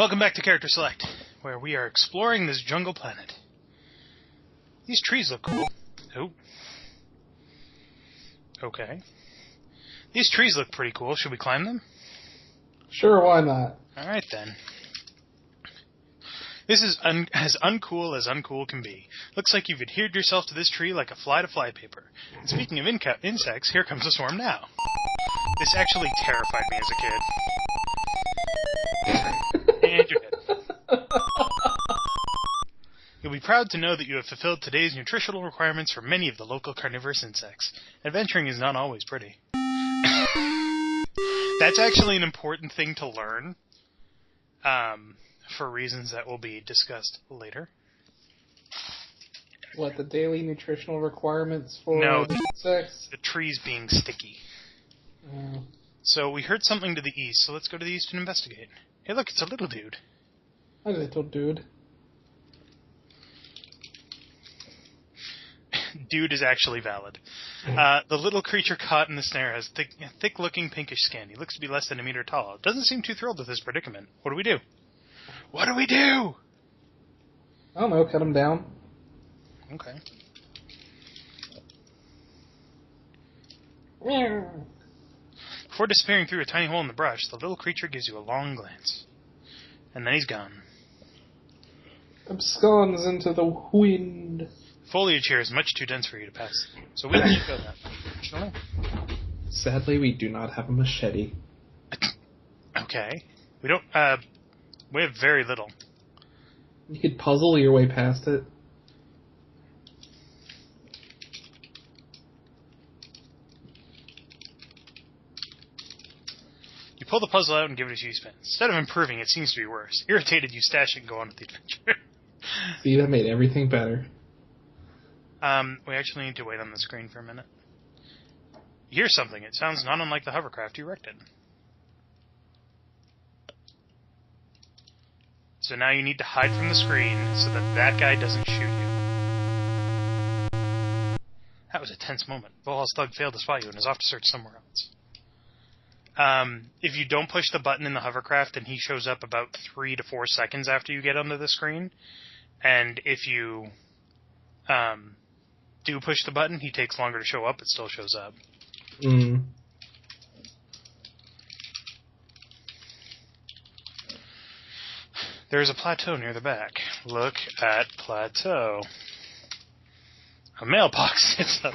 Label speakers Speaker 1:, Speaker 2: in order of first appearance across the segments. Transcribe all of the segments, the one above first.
Speaker 1: Welcome back to Character Select, where we are exploring this jungle planet. These trees look cool. Oh. Okay. These trees look pretty cool. Should we climb them?
Speaker 2: Sure, why not?
Speaker 1: Alright then. This is as uncool can be. Looks like you've adhered yourself to this tree like a fly to flypaper. And speaking of insects, here comes a swarm now. This actually terrified me as a kid. And you're dead. You'll be proud to know that you have fulfilled today's nutritional requirements for many of the local carnivorous insects. Adventuring is not always pretty. That's actually an important thing to learn, for reasons that will be discussed later.
Speaker 2: What, the daily nutritional requirements for insects?
Speaker 1: The trees being sticky. So we heard something to the east, so let's go to the east and investigate. Hey look, it's a little dude.
Speaker 2: A little dude.
Speaker 1: Dude is actually valid. The little creature caught in the snare has thick-looking pinkish skin. He looks to be less than a meter tall. Doesn't seem too thrilled with his predicament. What do we do? What do we do?
Speaker 2: I don't know, cut him down.
Speaker 1: Okay. Before disappearing through a tiny hole in the brush, the little creature gives you a long glance. And then he's gone.
Speaker 2: Absconds into the wind.
Speaker 1: Foliage here is much too dense for you to pass, so we need to go that way.
Speaker 2: Sadly, we do not have a machete.
Speaker 1: Okay. We don't, we have very little.
Speaker 2: You could puzzle your way past it.
Speaker 1: You pull the puzzle out and give it a few spins. Instead of improving, it seems to be worse. Irritated, you stash it and go on with the adventure.
Speaker 2: See, that made everything better.
Speaker 1: We actually need to wait on the screen for a minute. You hear something. It sounds not unlike the hovercraft you wrecked it. So now you need to hide from the screen so that guy doesn't shoot you. That was a tense moment. Bullhall's thug failed to spot you and is off to search somewhere else. If you don't push the button in the hovercraft, then he shows up about 3 to 4 seconds after you get onto the screen. And if you do push the button, he takes longer to show up, it still shows up. There's a plateau near the back. Look at plateau. A mailbox sits up.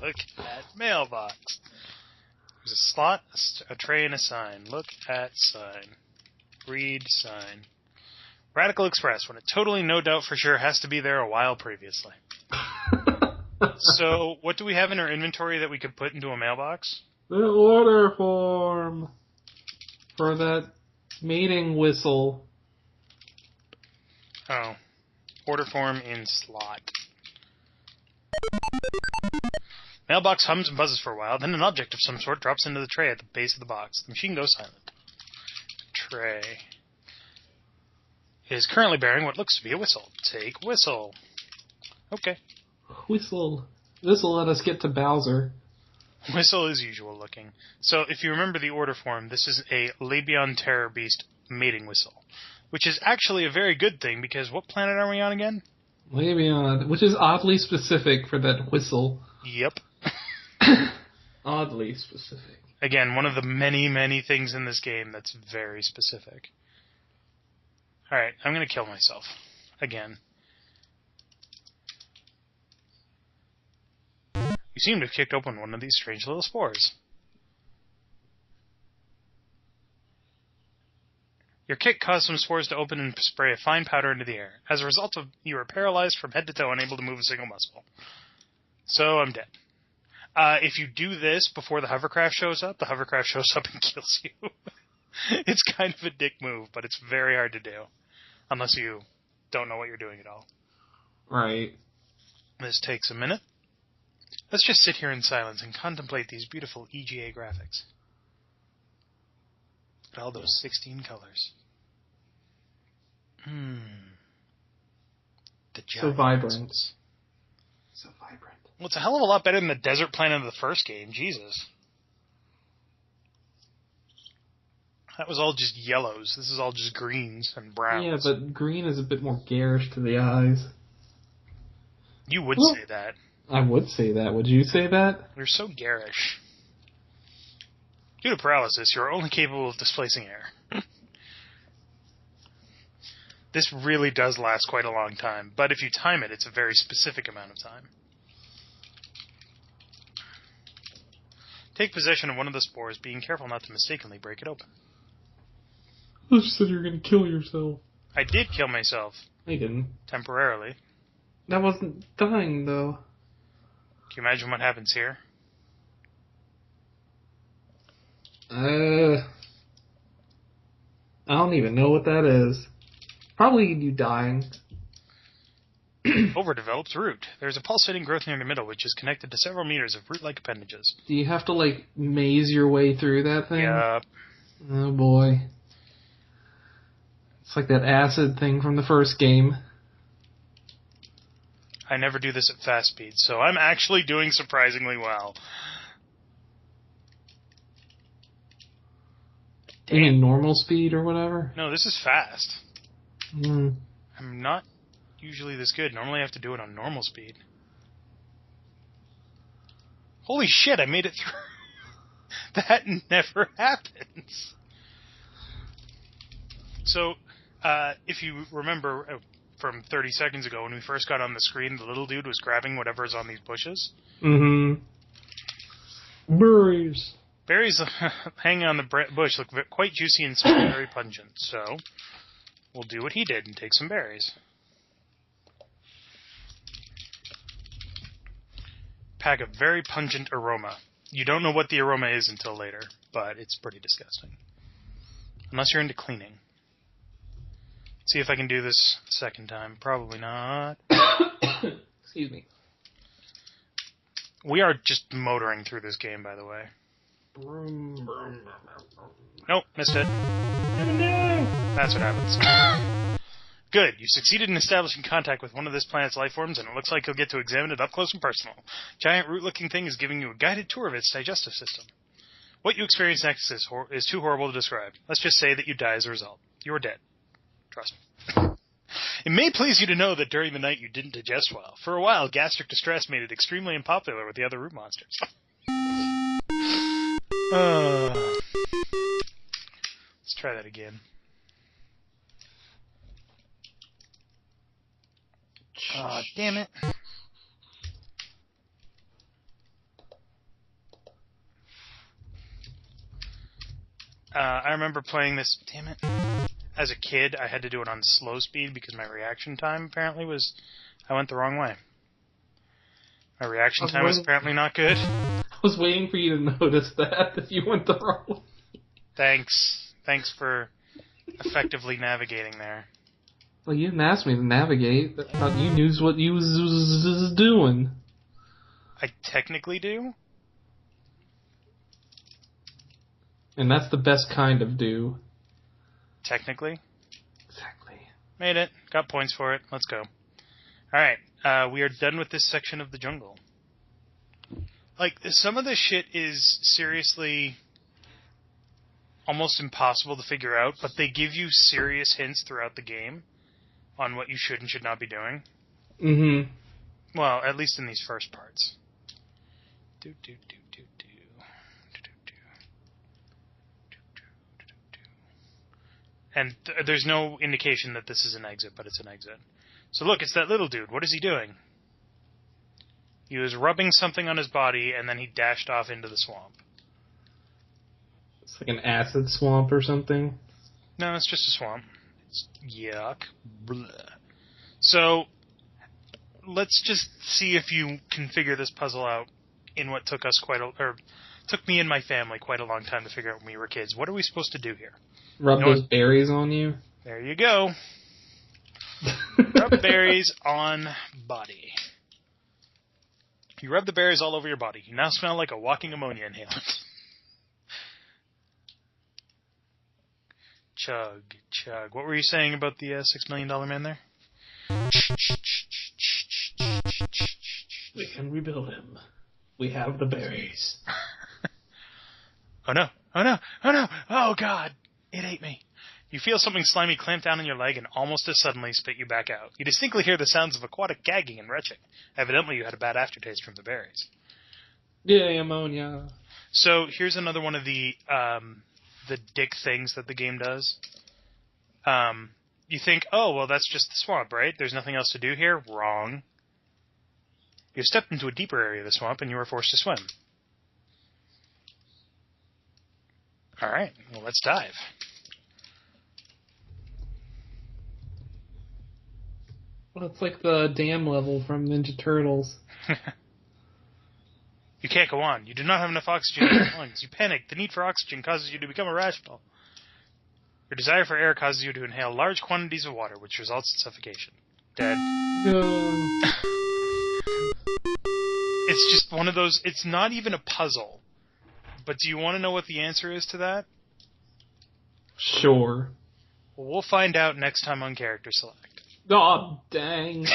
Speaker 1: Look at mailbox. There's a slot, a tray, and a sign. Look at sign. Read sign. Radical Express, when it totally no doubt for sure has to be there a while previously. So, what do we have in our inventory that we could put into a mailbox?
Speaker 2: The order form for that mating whistle.
Speaker 1: Oh. Order form in slot. Mailbox hums and buzzes for a while, then an object of some sort drops into the tray at the base of the box. The machine goes silent. Tray is currently bearing what looks to be a whistle. Take whistle. Okay.
Speaker 2: Whistle. This will let us get to Bowser.
Speaker 1: Whistle is usual looking. So, if you remember the order form, this is a Labion Terror Beast mating whistle. Which is actually a very good thing, because what planet are we on again?
Speaker 2: Labion, which is oddly specific for that whistle.
Speaker 1: Yep.
Speaker 2: Oddly specific.
Speaker 1: Again, one of the many, many things in this game that's very specific. Alright, I'm gonna kill myself. Again. You seem to have kicked open one of these strange little spores. Your kick caused some spores to open and spray a fine powder into the air. As a result, you are paralyzed from head to toe, unable to move a single muscle. So, I'm dead. If you do this before the hovercraft shows up, the hovercraft shows up and kills you. It's kind of a dick move, but it's very hard to do. Unless you don't know what you're doing at all.
Speaker 2: Right.
Speaker 1: This takes a minute. Let's just sit here in silence and contemplate these beautiful EGA graphics. Look at all those 16 colors. The
Speaker 2: so vibrant.
Speaker 1: Pixels.
Speaker 2: So vibrant.
Speaker 1: Well, it's a hell of a lot better than the desert planet of the first game. Jesus. That was all just yellows. This is all just greens and browns.
Speaker 2: Yeah, but green is a bit more garish to the eyes.
Speaker 1: You would say that.
Speaker 2: I would say that. Would you say that?
Speaker 1: You're so garish. Due to paralysis, you are only capable of displacing air. This really does last quite a long time, but if you time it, it's a very specific amount of time. Take possession of one of the spores, being careful not to mistakenly break it open.
Speaker 2: You said you were going to kill yourself.
Speaker 1: I did kill myself.
Speaker 2: I didn't.
Speaker 1: Temporarily.
Speaker 2: That wasn't dying, though.
Speaker 1: Can you imagine what happens here?
Speaker 2: I don't even know what that is. Probably you dying.
Speaker 1: Overdeveloped root. There's a pulsating growth near the middle, which is connected to several meters of root-like appendages.
Speaker 2: Do you have to, like, maze your way through that thing?
Speaker 1: Yeah.
Speaker 2: Oh, boy. It's like that acid thing from the first game.
Speaker 1: I never do this at fast speed, so I'm actually doing surprisingly well.
Speaker 2: You mean normal speed or whatever?
Speaker 1: No, this is fast.
Speaker 2: Mm.
Speaker 1: I'm not usually this good. Normally I have to do it on normal speed. Holy shit, I made it through. That never happens. So, if you remember from 30 seconds ago when we first got on the screen, the little dude was grabbing whatever's on these bushes.
Speaker 2: Mm-hmm. Berries.
Speaker 1: Berries hanging on the bush look quite juicy and smell very pungent, so we'll do what he did and take some berries. Pack a very pungent aroma. You don't know what the aroma is until later, but it's pretty disgusting. Unless you're into cleaning. See if I can do this a second time. Probably not.
Speaker 2: Excuse me.
Speaker 1: We are just motoring through this game, by the way. Nope, missed it. That's what happens. Good, you succeeded in establishing contact with one of this planet's life forms, and it looks like you'll get to examine it up close and personal. Giant root-looking thing is giving you a guided tour of its digestive system. What you experience next is too horrible to describe. Let's just say that you die as a result. You are dead. Trust me. It may please you to know that during the night you didn't digest well. For a while, gastric distress made it extremely unpopular with the other root monsters. Let's try that again. Aw, damn it. I remember playing this, damn it. As a kid, I had to do it on slow speed because my reaction time apparently I went the wrong way. My reaction time was apparently not good.
Speaker 2: I was waiting for you to notice that you went the wrong way.
Speaker 1: Thanks. Thanks for effectively navigating there.
Speaker 2: Well, you didn't ask me to navigate. I thought you knew what you was doing.
Speaker 1: I technically do?
Speaker 2: And that's the best kind of do.
Speaker 1: Technically?
Speaker 2: Exactly.
Speaker 1: Made it. Got points for it. Let's go. Alright, we are done with this section of the jungle. Like, some of this shit is seriously almost impossible to figure out, but they give you serious hints throughout the game on what you should and should not be doing.
Speaker 2: Mm-hmm.
Speaker 1: Well, at least in these first parts. And there's no indication that this is an exit, but it's an exit. So look, it's that little dude. What is he doing? He was rubbing something on his body, and then he dashed off into the swamp.
Speaker 2: It's like an acid swamp or something.
Speaker 1: No, it's just a swamp. It's yuck. Blah. So, let's just see if you can figure this puzzle out in what took us took me and my family quite a long time to figure out when we were kids. What are we supposed to do here?
Speaker 2: Rub those berries on you?
Speaker 1: There you go. Rub berries on body. You rub the berries all over your body. You now smell like a walking ammonia inhalant. Chug, chug. What were you saying about the $6 million man there?
Speaker 2: We can rebuild him. We have the berries.
Speaker 1: Oh no! Oh no! Oh no! Oh God! It ate me. You feel something slimy clamp down on your leg and almost as suddenly spit you back out. You distinctly hear the sounds of aquatic gagging and retching. Evidently you had a bad aftertaste from the berries.
Speaker 2: Yeah, ammonia.
Speaker 1: So here's another one of the dick things that the game does. You think, oh, well, that's just the swamp, right? There's nothing else to do here? Wrong. You stepped into a deeper area of the swamp and you were forced to swim. Alright, well, let's dive.
Speaker 2: Well, it's like the dam level from Ninja Turtles.
Speaker 1: You can't go on. You do not have enough oxygen in your lungs. You panic. The need for oxygen causes you to become irrational. Your desire for air causes you to inhale large quantities of water, which results in suffocation. Dead.
Speaker 2: No.
Speaker 1: It's just one of those... It's not even a puzzle. But do you want to know what the answer is to that?
Speaker 2: Sure.
Speaker 1: Well, we'll find out next time on Character Select.
Speaker 2: Oh, dang.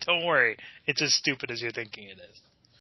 Speaker 1: Don't worry. It's as stupid as you're thinking it is.